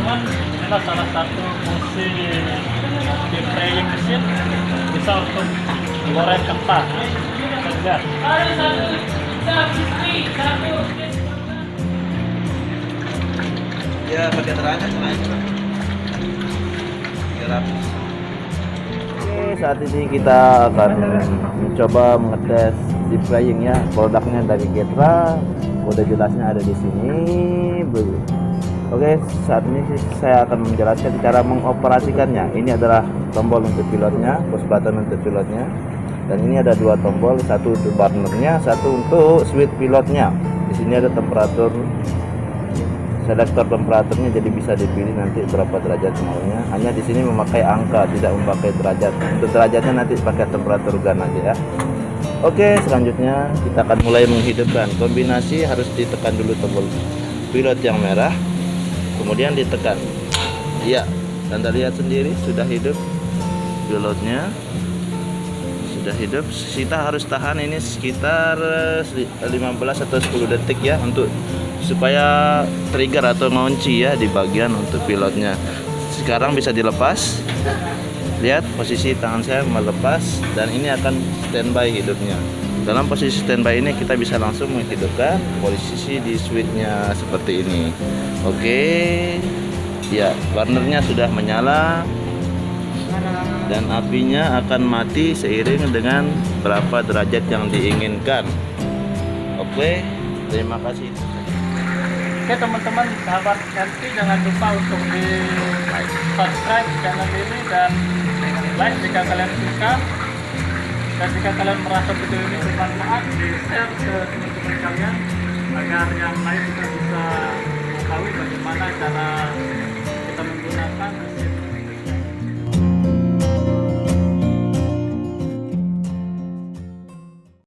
teman-teman, inilah salah satu fungsi di praying mesin, bisa untuk goreng kentang. Kita lihat. Ya pakai terangnya selain 300. Oke, saat ini kita akan mencoba mengetes deep frying ya. Produknya dari Getra, kode jelasnya ada di sini. Oke, saat ini saya akan menjelaskan cara mengoperasikannya. Ini adalah tombol untuk pilotnya, push button untuk pilotnya. Dan ini ada dua tombol, satu untuk burnernya, satu untuk switch pilotnya. Di sini ada temperatur, selektor temperaturnya, jadi bisa dipilih nanti berapa derajat maunya. Hanya di sini memakai angka, tidak memakai derajat. Untuk derajatnya nanti pakai temperatur gun aja ya. Oke, selanjutnya kita akan mulai menghidupkan. Kombinasi harus ditekan dulu tombol pilot yang merah, kemudian ditekan. Ya, Anda lihat sendiri sudah hidup pilotnya. Sudah hidup. Kita harus tahan ini sekitar 15 atau 10 detik ya, untuk supaya trigger atau ngunci ya di bagian untuk pilotnya. Sekarang bisa dilepas. Lihat posisi tangan saya melepas, dan ini akan standby hidupnya. Dalam posisi standby ini kita bisa langsung menghidupkan posisi di switchnya seperti ini. Oke, ya, burnernya sudah menyala dan apinya akan mati seiring dengan berapa derajat yang diinginkan. Oke, terima kasih. Oke teman-teman, sahabat Yanti, jangan lupa untuk di subscribe channel ini dan like jika kalian suka, dan jika kalian merasa video ini bermanfaat, di share ke teman-teman kalian agar yang lain juga bisa mengetahui bagaimana cara